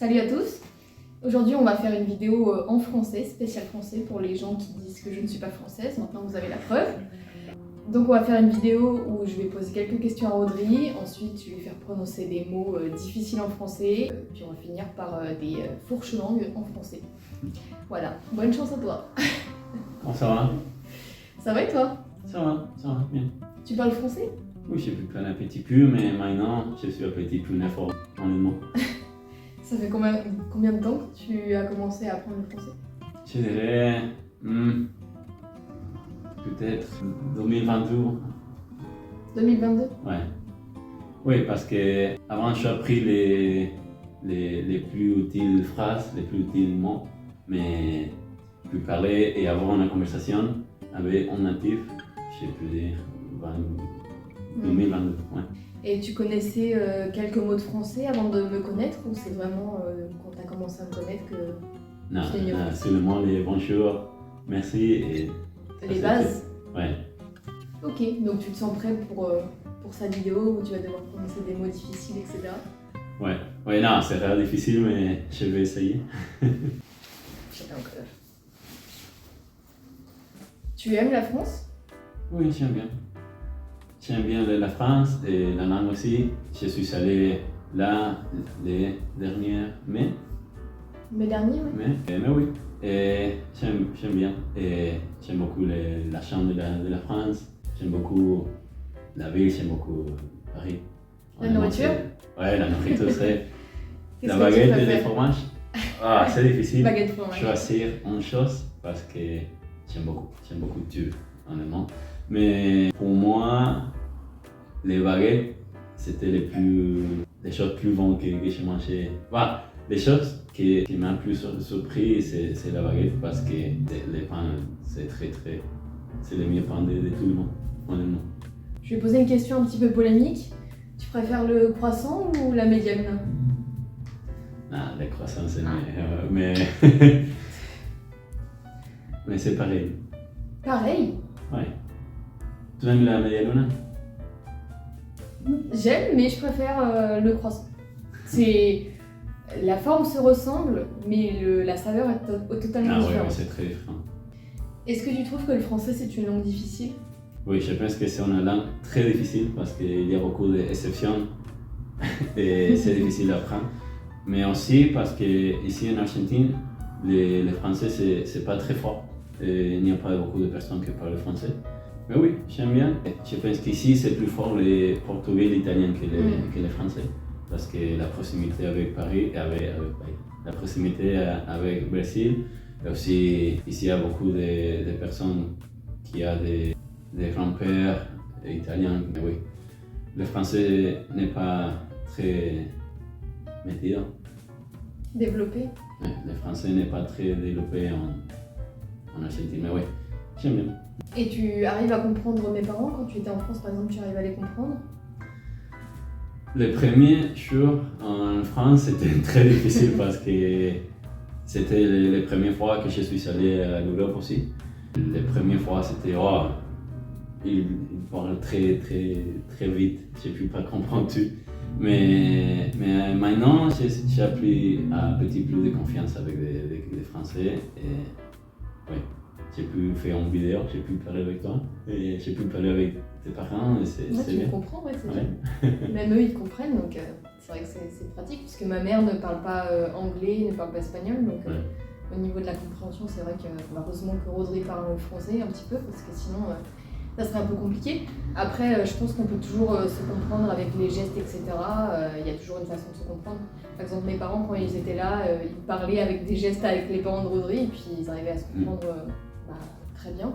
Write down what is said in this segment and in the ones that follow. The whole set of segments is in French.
Salut à tous. Aujourd'hui, on va faire une vidéo en français, spécial français pour les gens qui disent que je ne suis pas française. Maintenant, vous avez la preuve. Donc, on va faire une vidéo où je vais poser quelques questions à Audrey. Ensuite, je vais lui faire prononcer des mots difficiles en français. Puis, on va finir par des fourches langues en français. Voilà. Bonne chance à toi. Comment ça va? Ça va et toi? Ça va, bien. Tu parles français? Oui, j'ai pu parler un petit peu, mais maintenant, je suis un petit peu fort, honnêtement. Ça fait combien de temps que tu as commencé à apprendre le français? Je dirais, peut-être 2022. 2022? Ouais. Oui, parce que avant, j'ai appris les plus utiles phrases, les plus utiles mots, mais je peux parler et avoir une conversation avec un natif, je peux dire 2022. Ouais. Et tu connaissais quelques mots de français avant de me connaître ou c'est vraiment quand tu as commencé à me connaître que Non, tu t'es mis au français? seulement les bonjour, merci et... Les bases? Ouais. Ok, donc tu te sens prêt pour cette vidéo où tu vas devoir prononcer des mots difficiles, etc. Ouais, non, c'est très difficile, mais je vais essayer. Donc, tu aimes la France? Oui, j'aime bien. J'aime bien la France et la langue aussi. Je suis allé là les derniers mai. Mes derniers, oui. Mais oui, et j'aime bien. Et j'aime beaucoup la chambre de la France. J'aime beaucoup la ville, j'aime beaucoup Paris. La nourriture? Ouais, la nourriture, c'est Qu'est-ce la que tu baguette et préfères? le fromage. Ah, c'est difficile. Baguette fromage. Choisir une chose parce que j'aime beaucoup tout, honnêtement. Mais pour moi, les baguettes, c'était les choses plus bonnes que j'ai mangées. Voilà, les choses qui m'ont plus surpris, c'est la baguette parce que les pains, c'est c'est les meilleurs pains de tout le monde, honnêtement. Je vais poser une question un petit peu polémique. Tu préfères le croissant ou la médiane? Ah, les croissants, c'est meilleur, mais mais c'est pareil. Pareil. Ouais. Tu aimes la medialuna? J'aime, mais je préfère le croissant. La forme se ressemble, mais la saveur est totalement Ah oui, différente. c'est très différent. Est-ce que tu trouves que le français c'est une langue difficile? Oui, je pense que c'est une langue très difficile parce qu'il y a beaucoup d'exceptions et c'est difficile d'apprendre. Mais aussi parce qu'ici en Argentine, le français c'est pas très fort. Et il n'y a pas beaucoup de personnes qui parlent français. Mais oui, j'aime bien. Je pense qu'ici c'est plus fort le portugais et l'italien que le français. Parce que la proximité avec Paris, la proximité avec le Brésil, et aussi ici il y a beaucoup de personnes qui ont des grands-pères italiens. Mais oui, le français n'est pas très métier. Développé? Le français n'est pas très développé en Argentine, mais oui, j'aime bien. Et tu arrives à comprendre mes parents quand tu étais en France, par exemple, tu arrives à les comprendre? Les premiers jours en France, c'était très difficile parce que c'était les premières fois que je suis allé à l'Europe aussi. Les premières fois, c'était il parle très vite, je ne peux pas comprendre tout. Mais maintenant, j'ai appris un petit peu de confiance avec les Français. Et oui, j'ai pu faire une vidéo, j'ai pu parler avec toi et j'ai pu parler avec tes parents. Et c'est Tu bien. me comprends, ouais, c'est bien. Même eux, ils te comprennent, donc c'est vrai que c'est pratique, puisque ma mère ne parle pas anglais, ne parle pas espagnol, donc au niveau de la compréhension, c'est vrai que heureusement que Audrey parle français un petit peu, parce que sinon, ça serait un peu compliqué. Après, je pense qu'on peut toujours se comprendre avec les gestes, etc. Il y a toujours une façon de se comprendre. Par exemple, mes parents, quand ils étaient là, ils parlaient avec des gestes avec les parents de Audrey, et puis ils arrivaient à se comprendre très bien.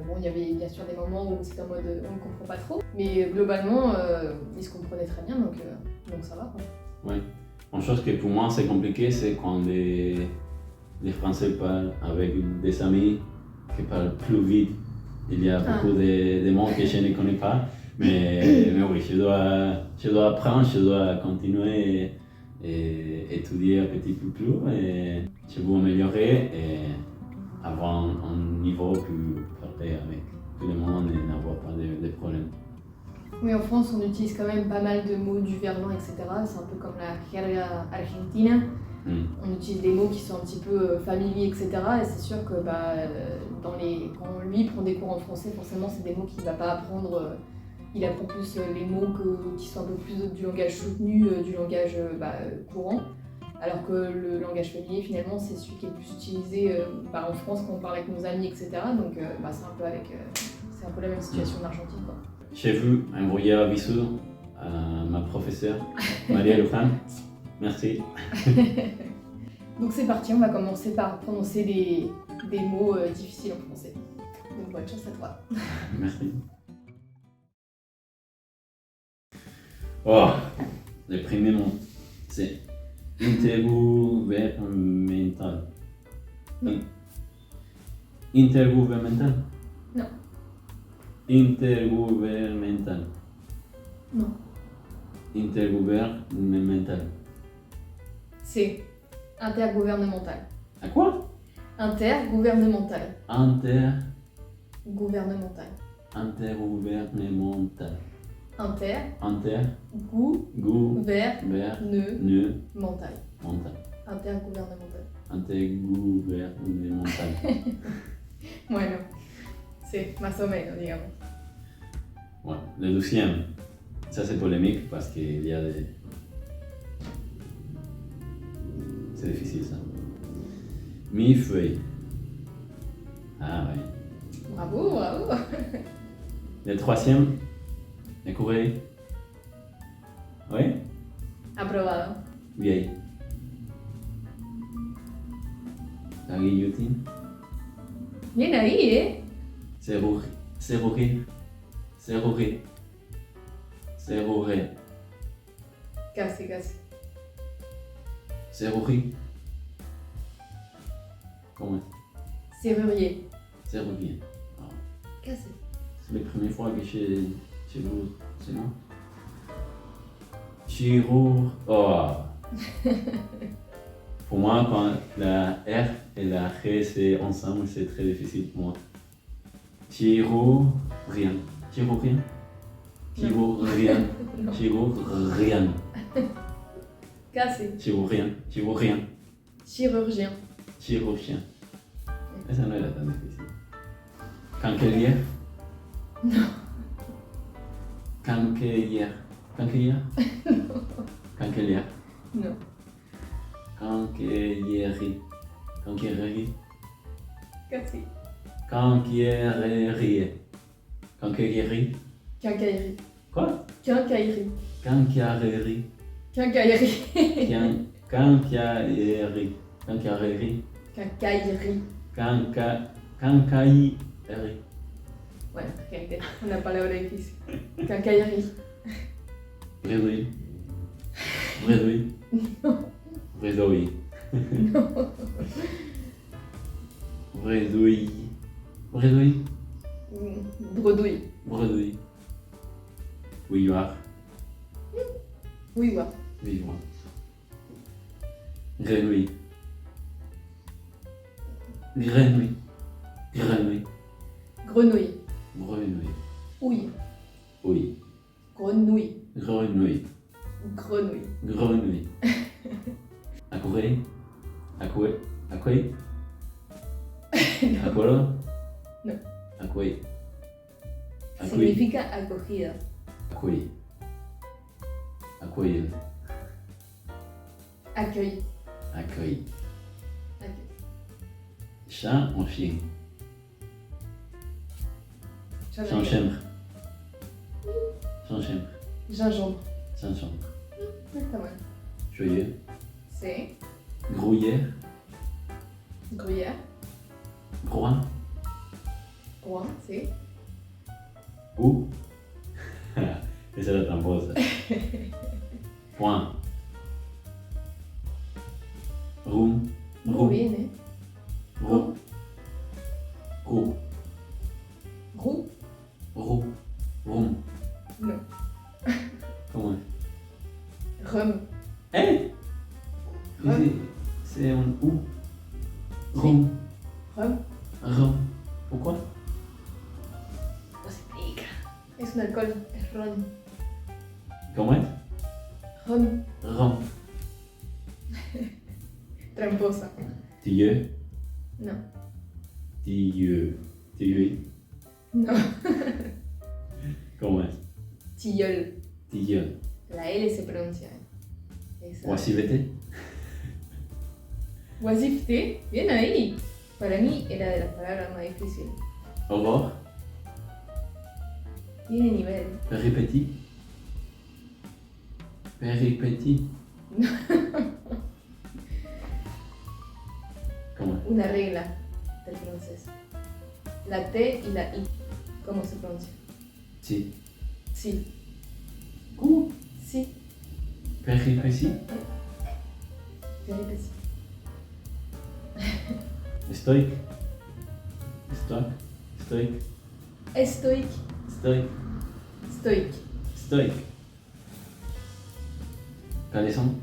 Bon, il y avait bien sûr des moments où c'était en mode on ne comprend pas trop, mais globalement, ils se comprenaient très bien, donc ça va, quoi. Oui. Une chose que pour moi c'est compliqué, c'est quand les Français parlent avec des amis qui parlent plus vite. Il y a beaucoup de mots que je ne connais pas, mais oui, je dois apprendre, je dois continuer et étudier un petit peu plus et je veux améliorer et avoir un niveau pour parler avec tout le monde et n'avoir pas de problèmes. Oui, en France, on utilise quand même pas mal de mots du verlan, etc. C'est un peu comme la jerga argentina. On utilise des mots qui sont un petit peu familiers, etc. Et c'est sûr que quand lui prend des cours en français, forcément, c'est des mots qu'il ne va pas apprendre. Il apprend plus les mots qui sont un peu plus du langage soutenu, du langage courant. Alors que le langage familier, finalement, c'est celui qui est le plus utilisé en France quand on parle avec nos amis, etc. Donc c'est un peu la même situation en Argentine, quoi. Je veux envoyer un bisou à ma professeure, Maria Luján. Merci. Donc c'est parti, on va commencer par prononcer des mots difficiles en français. Donc bonne chance à toi. Merci. Oh, le premier mot, c'est intergouvernemental. Non. Intergouvernemental? Non. Intergouvernemental. Non. Intergouvernemental. C'est intergouvernemental. À quoi? Intergouvernemental. Gouvernemental. Intergouvernemental. Mental. Intergouvernemental. Intergouvernemental. Bueno, c'est más o menos, digamos. Ouais, le deuxième, ça c'est polémique parce qu'il y a des... C'est difficile ça. Mi-feuille. Ah ouais. Bravo, bravo. Le troisième, écureuil. Oui? Aprobado. Vieille. La guillotine. Bien ahí, ¿eh? Serruré. Casi, casi. Serrurier. Comment? Serrurier. Serrurier. Ah. Casi. C'est la première fois que chez vous, c'est non? Chirurg. Oh! Pour moi, quand la R et la R c'est ensemble, c'est très difficile pour moi. Chirurgien. Chirurgien? Chirurgien. Chirurgien. Casi. Chirurgien. Chirurgien. Chirurgien. Chirurgien. Esa no era tan difícil. Cancelier. Non. Cancelier. Cancelier? Cancelier. Non. Canquillerie. Canquillerie. Casi. Canquillerie. Canquillerie. Quincaillerie. Quoi? Quincaillerie. Canquillerie. Quincaillerie. Canquillerie. Canquillerie. Quincaillerie. Canquillerie. Ouais, on n'a pas la hora difícil. Quincaillerie. Bredouille. Bredouille. Bredouille. Bredouille. Bredouille. Bredouille. Bredouille. Bouilloire. Oui, ouais. Bouilloire. Grenouille. Grenouille. Grenouille. Grenouille. Grenouille. Ouille. Oui. Grenouille. Grenouille. Grenouille. Grenouille. Acoué. Acoué. Acoué. Acuerdo? No. Acoué. Acoué. Significa acogida. Acoué. Accueil. Accueil. Accueil. Accueil. Chat ou chien? Gingembre. Gingembre. Gingembre. Gingembre. C'est pas mal. Joyeux. C'est Gruyère. gruyère. Groin. Groin, c'est Ou. Esa era tramposa. Point. Roux. Muy bien, ¿eh? Roux. Roux. Roux. Roux. Roux. Non. Comment? Rhum. Eh? Rhum. C'est un ou. Roux. Rhum. Rhum. Pourquoi? No se explica. Es un alcohol Ron. ¿Cómo es? Ron. Ron. Tramposa. Tilleux. No. Tilleux. Tilleux. No. ¿Cómo es? Tilleul. Tilleul. La L se pronuncia. Esa. Oisiveté. Oisiveté. Bien ahí. Para mí era de las palabras más difíciles. Aurore. Tiene nivel. Péripétie. Péripétie. ¿Cómo es? Una regla del francés. La T y la I. ¿Cómo se pronuncia? Sí. Sí. ¿Cómo? Sí. Péripétie. Péripétie. Stoïque. Stoïque. Stoïque. Estoïque. Stoïque. Stoïque. Stoïque. Caleçon.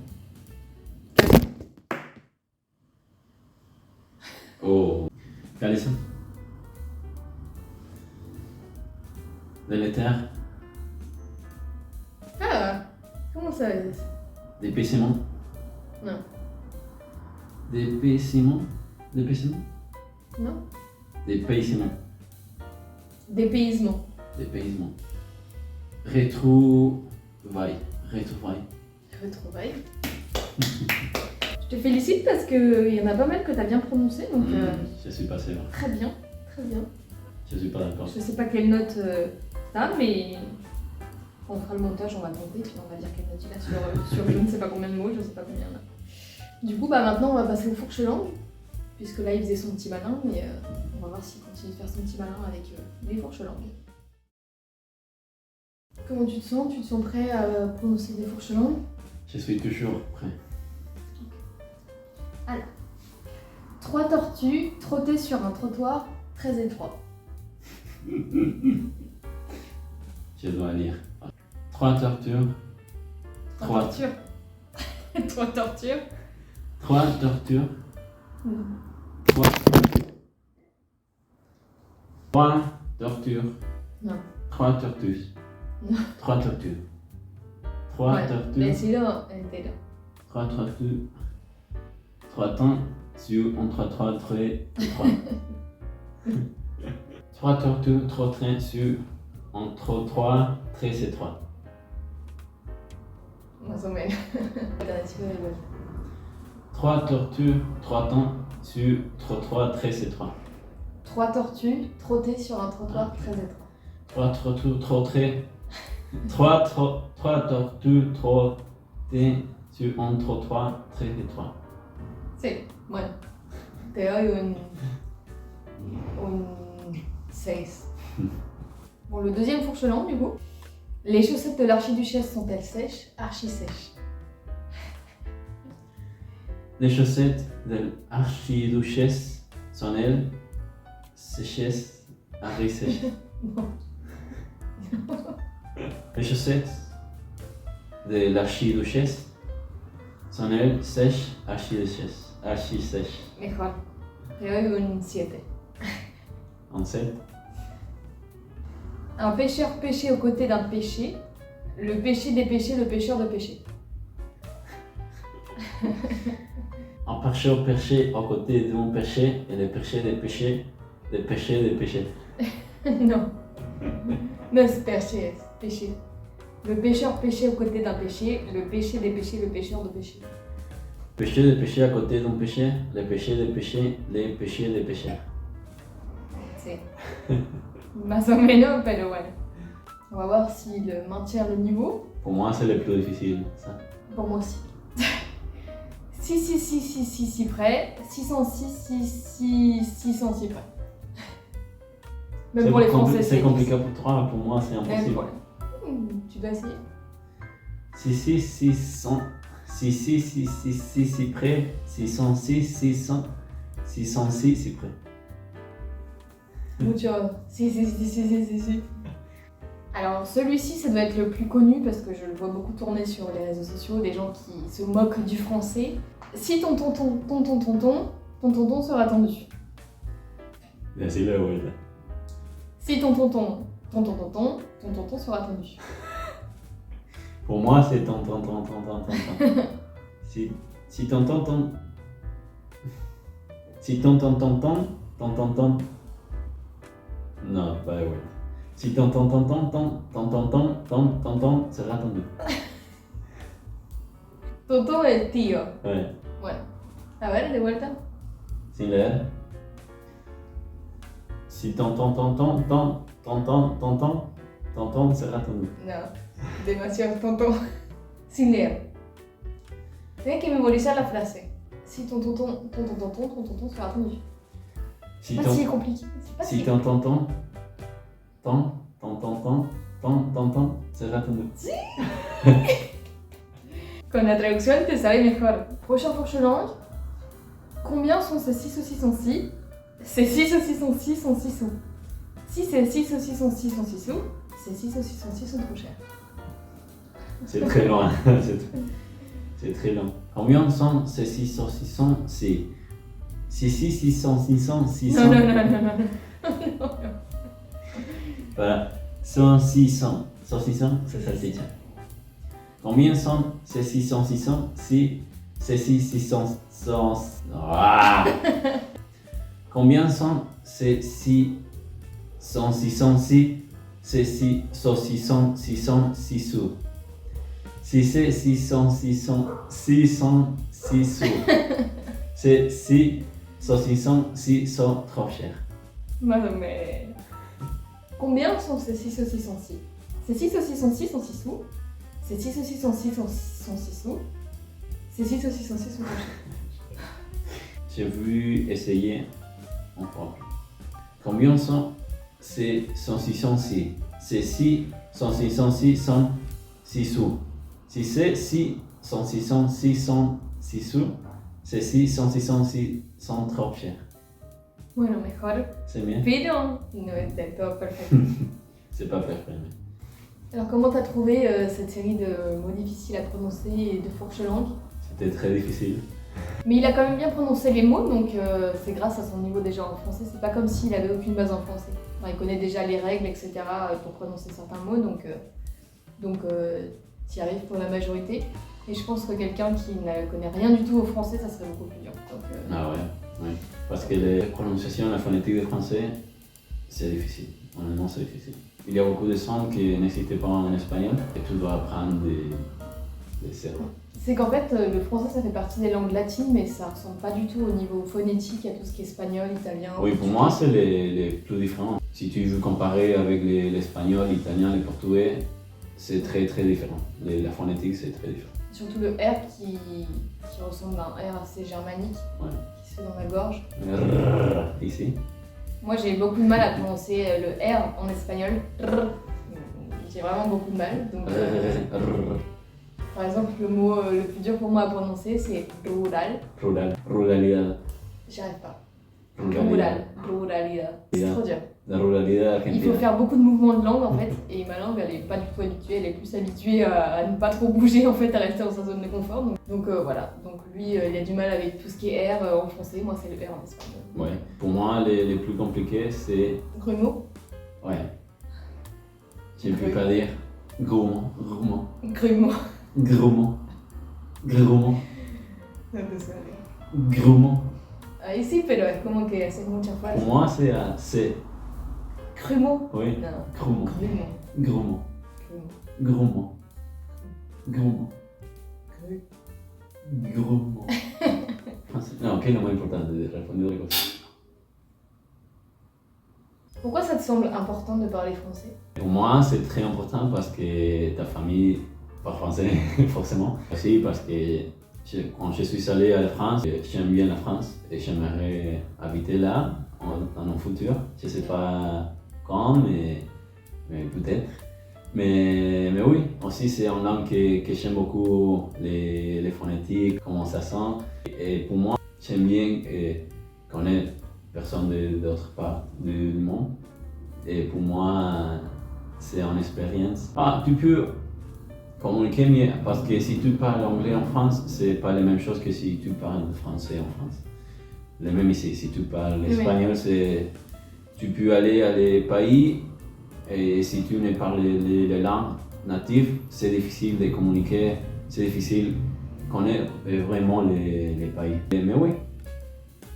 Oh. Caleçon. Délétère. Ah, ¿cómo sabes? D'épaissement. No. D'épaissement. D'épaissement. No. Dépaysement. Dépaysement. Dépaysement. Retrouvailles. Retrouvailles. Retrouvailles. Je te félicite parce qu'il y en a pas mal que tu as bien prononcé, donc Je suis pas sûr. très bien, très bien. Je suis pas d'accord. Je sais pas quelle note t'as, mais on fera le montage, on va compter, puis on va dire quelle note il a sur je ne sais pas combien de mots, je sais pas combien il y en a. Du coup, bah maintenant on va passer au fourche-langue, puisque là il faisait son petit malin, mais on va voir s'il continue de faire son petit malin avec les fourches-langues. Comment tu te sens? Tu te sens prêt à prononcer des fourches-langues? Je suis toujours prêt. Alors, 3 tortues trottaient sur un trottoir très étroit. Je dois lire. 3 tortures. 3 tortures. 3 tortures. 3 tortures. Mm. 3 tortures. Non. 3 tortues. Non. 3 tortues. 3 Ouais, tortues. decilo entero. 3 tortues. 3 temps sur entre 3 traits et 3. 3 tortues, 3 traits sur entre 3 traits et 3. Más o menos. Alternativa de vuelta. 3 tortues, 3 temps sur entre 3 traits et 3. 3 tortues trottaient sur un trottoir très étroit. 3 tortues, 3 traits. 3 tortues, 3 traits sur entre 3 traits et 3. Sí, bueno. Te doy un 6. Bon, le deuxième fourche-langue, du coup. Les chaussettes de l'archiduchesse sont-elles sèches? Archi-sèches. Les chaussettes de l'archiduchesse sont-elles sèches? Archi-sèches. Non. Les chaussettes de l'archiduchesse sont-elles sèches? Archi-sèches. Archi-sèches. Mejor. Te doy un 7. En 7. Un pêcheur pêchait aux côtés d'un péché. Le péché des péchés, le pêcheur de péché. Un pêcheur pêchait aux côtés de mon péché et le péché des péchés, le péché des péchés. Non. No es péché, es péché. Le pêcheur pêchait aux côtés d'un péché. Le péché des péchés, le pêcheur de péché. Péché des péchés à côté d'un péché, le péché des péchés, les péchés des péchés. C'est más o menos, pero bueno. On va voir s'il maintient le niveau. Pour moi, c'est le plus difficile, ça. Pour moi aussi. 6 près. 606 près. Même pour les Français, c'est compliqué pour toi, pour moi, c'est impossible. Voilà. Tu dois essayer. 606 près, 606 près. Mucho. Si. Alors celui-ci, ça doit être le plus connu parce que je le vois beaucoup tourner sur les réseaux sociaux, des gens qui se moquent du français. Si ton tonton sera tendu. Decirlo de vuelta. Si ton tonton ton tonton sera tendu. Pour moi, c'est ton. Si ton tonton. Si ton tonton. Non, pas ouais. Si ton tonton sera tendu. Tonton es tío. Ouais. Bueno. A ver, de vuelta. Sin leer. Si ton sera tendu. No, demasiado tonto. Sin leer. Tienes que memorizar la frase. Si ton tonton sera tendu. Si C'est pas si compliqué. C'est pas Si si ton tonton sera tendu. Con la traducción te sale mejor. Prochain fourche-langue. Combien sont ces 6 saucissons-ci? Ces 6 saucissons-ci sont 6 sous. Si ces 6 saucissons-ci sont 6 sous, ces 6 saucissons-ci sont trop chers. C'est très loin. C'est très long. Combien sont ces 6 saucissons-ci? Non. Voilà. Sont 600. Saucisson, c'est salchicha. Combien sont ces 600? Si ces 600. Ah. Combien sont ces 600? Si ces 6 saucissons 6 sous. Si c'est 606 sous. Ces 6 saucissons sont trop chers. Mais... Combien sont ces 6 saucissons-ci? Ces 6 saucissons-ci sont 6 sous. Ces 6 saucissons-ci sont 6 sous. Ces 6 saucissons-ci sont trop chers. J'ai voulu essayer encore. Combien sont ces saucissons-ci? Ces 6 saucissons-ci sont 6 sous. Si c'est 6 saucissons-ci sont 6 sous, ces 6 saucissons-ci sont trop chers. Bueno, mejor. C'est bien? Pero no es del todo perfecto. C'est pas parfait. Mais... Alors, comment t'as trouvé cette série de mots difficiles à prononcer et de fourche-langue? C'était très difficile. Mais il a quand même bien prononcé les mots, donc c'est grâce à son niveau déjà en français. C'est pas comme s'il avait aucune base en français. Enfin, il connaît déjà les règles, etc. pour prononcer certains mots, donc t'y arrives pour la majorité. Et je pense que quelqu'un qui ne connaît rien du tout au français, ça serait beaucoup plus dur. Donc, Ah ouais, oui. Parce que les prononciations, la phonétique du français, c'est difficile. Honnêtement, c'est difficile. Il y a beaucoup de sons qui n'existent pas en espagnol et tu dois apprendre des cerveaux. C'est qu'en fait, le français, ça fait partie des langues latines, mais ça ressemble pas du tout au niveau phonétique à tout ce qui est espagnol, italien. Oui, pour moi, c'est les plus différents. Si tu veux comparer avec l'espagnol, l'italien, le portugais, c'est très très différent. La phonétique, c'est très différent. Surtout le R qui ressemble à un R assez germanique, Ouais. qui se fait dans la gorge. Ici. Moi, j'ai beaucoup de mal à prononcer le R en espagnol. J'ai vraiment beaucoup de mal. Donc, par exemple, le mot le plus dur pour moi à prononcer, c'est rural. Ruralidad. J'y arrive pas. Ruralidad. Ruralidad. C'est trop dur. La ruralidad Il argentina. faut faire beaucoup de mouvements de langue en fait, et ma langue elle est pas du tout habituée, elle est plus habituée à ne pas trop bouger en fait, à rester dans sa zone de confort. Donc voilà, donc lui il a du mal avec tout ce qui est R en français, moi c'est le R en espagnol. Ouais. Pour moi, les plus compliqués, c'est... Grumeau. Ouais. Je ne peux pas dire gourmand. Grumeau. Gourmand. Ahí sí, pero es como que haces mucha Pour fuerza. moi, c'est... Grumeau. Oui. Non. Gourmand. Grumeau. Gourmand. Grumeau. Gourmand. Non, quel est le moins important de répondre aux questions? Pourquoi ça te semble important de parler français? Pour moi, c'est très important parce que ta famille parle français, forcément. Aussi parce que quand je suis allé à la France, j'aime bien la France et j'aimerais habiter là dans un futur. Je ne sais pas quand, mais peut-être. Mais oui, aussi c'est une langue que j'aime beaucoup, les phonétiques, comment ça sonne. Et pour moi, j'aime bien connaître personne d'autre part du monde. Et pour moi, c'est une expérience. Ah, tu peux communiquer mieux parce que si tu parles anglais en France, c'est pas la même chose que si tu parles français en France. Le même ici, si tu parles espagnol, c'est tu peux aller à des pays Et si tu ne parles les langues natives, c'est difficile de communiquer, c'est difficile de connaître vraiment les pays. Mais oui,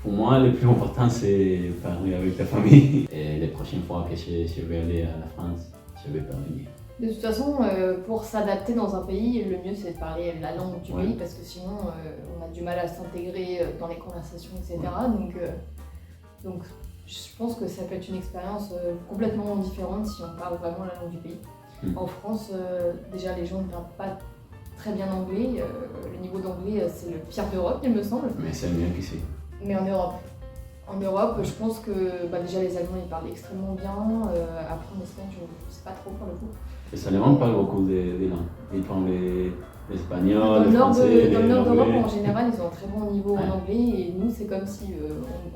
pour moi, le plus important, c'est parler avec ta famille. Et les prochaines fois que je vais aller à la France, je vais parler bien. De toute façon, pour s'adapter dans un pays, le mieux c'est de parler la langue du pays parce que sinon on a du mal à s'intégrer dans les conversations, etc. Donc je pense que ça peut être une expérience complètement différente si on parle vraiment la langue du pays. En France, déjà les gens ne parlent pas très bien anglais. Le niveau d'anglais c'est le pire d'Europe, il me semble. Mais c'est mieux qu'ici. Mais en Europe, je pense que déjà les Allemands ils parlent extrêmement bien. Après en Espagne, je ne sais pas trop pour le coup. Les Allemands parlent beaucoup des langues. Ils parlent l'espagnol, le français, dans le nord d'Europe, l'anglais. en général, ils ont un très bon niveau en anglais et nous, c'est comme si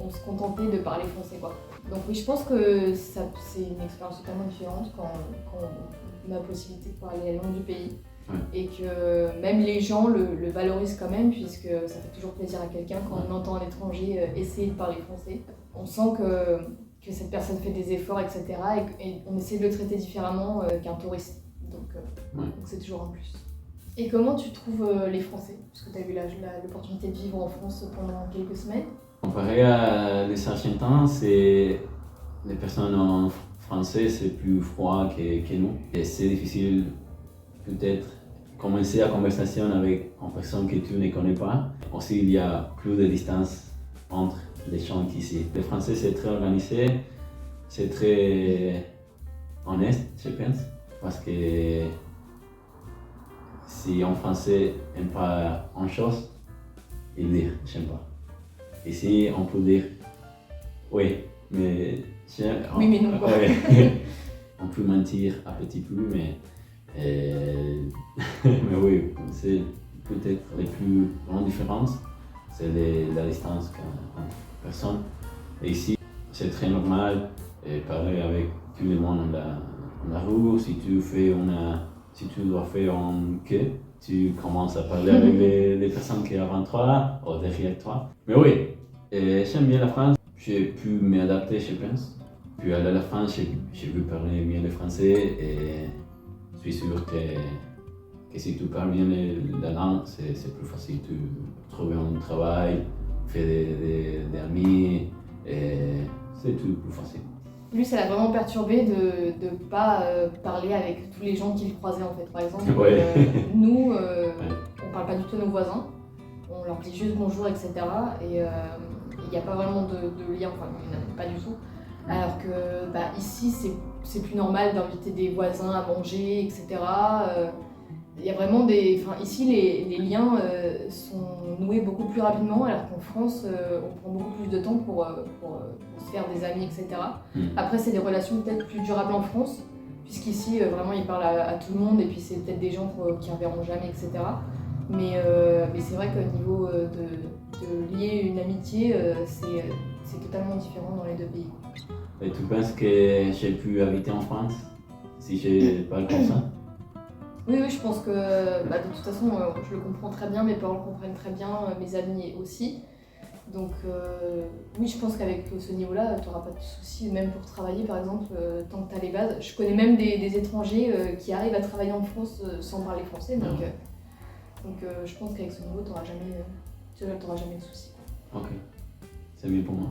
on se contentait de parler français, quoi. Donc oui, je pense que c'est une expérience totalement différente quand on a la possibilité de parler la langue du pays. Et que même les gens le valorisent quand même, puisque ça fait toujours plaisir à quelqu'un quand on entend un étranger essayer de parler français. On sent que cette personne fait des efforts, etc. Et on essaie de le traiter différemment qu'un touriste. Donc c'est toujours un plus. Et comment tu trouves les Français? Parce que tu as eu l'opportunité de vivre en France pendant quelques semaines. Comparé à les Argentins, les personnes en français, c'est plus froid que nous. Et c'est difficile peut-être commencer la conversation avec une personne que tu ne connais pas. Aussi, il y a plus de distance entre les gens qu'ici. Le français, c'est très organisé, c'est très honnête, je pense, parce que si un français n'aime pas une chose, il dit « j'aime pas ». Ici, on peut dire « oui, mais j'aime ». Oui, mais non, quoi. On peut mentir un petit peu, mais oui, c'est peut-être les plus grandes différences, c'est la distance entre personnes. Et ici, c'est très normal de parler avec tout le monde dans la rue. Si tu dois faire un queue, tu commences à parler avec les personnes qui sont avant toi ou derrière toi. Mais oui, j'aime bien la France. J'ai pu m'adapter, je pense. Puis à la fin, j'ai pu parler bien le français et je suis sûr que si tu parles bien la langue, c'est plus facile de trouver un travail, faire des amis, et c'est tout plus facile. Lui, ça l'a vraiment perturbé de ne pas parler avec tous les gens qu'il croisait en fait. Par exemple, nous, on parle pas du tout à nos voisins, on leur dit juste bonjour, etc. Et il n'y a pas vraiment de lien, enfin il n'y en a pas du tout. Alors que ici, c'est plus normal d'inviter des voisins à manger, etc. Il y a vraiment ici, les liens sont noués beaucoup plus rapidement, alors qu'en France, on prend beaucoup plus de temps pour se faire des amis, etc. Après, c'est des relations peut-être plus durables en France, puisqu'ici, vraiment, ils parlent à tout le monde, et puis c'est peut-être des gens qui ne reverront jamais, etc. Mais c'est vrai qu'au niveau de lier une amitié, c'est totalement différent dans les deux pays. Et tu penses que j'ai pu habiter en France si je parle comme ça? Oui, je pense que de toute façon, je le comprends très bien, mes parents le comprennent très bien, mes amis aussi. Donc oui, je pense qu'avec ce niveau-là, tu n'auras pas de soucis, même pour travailler par exemple, tant que tu as les bases. Je connais même des étrangers qui arrivent à travailler en France sans parler français, donc je pense qu'avec ce niveau, tu n'auras jamais de soucis. Ok, c'est mieux pour moi.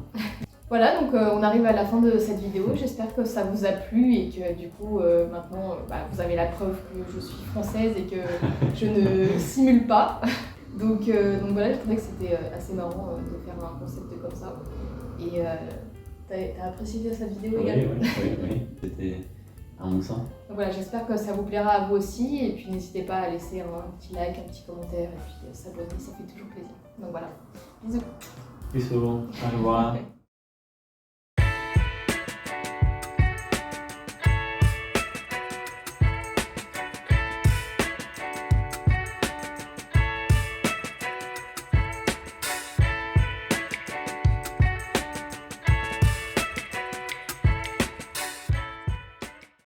Voilà, donc on arrive à la fin de cette vidéo. J'espère que ça vous a plu et que du coup, maintenant, vous avez la preuve que je suis française et que je ne simule pas. Donc voilà, je trouvais que c'était assez marrant de faire un concept comme ça. Et t'as apprécié cette vidéo également? Oui, c'était amusant. Donc voilà, j'espère que ça vous plaira à vous aussi. Et puis n'hésitez pas à laisser un petit like, un petit commentaire et puis s'abonner, ça fait toujours plaisir. Donc voilà, bisous. Bisous, au revoir.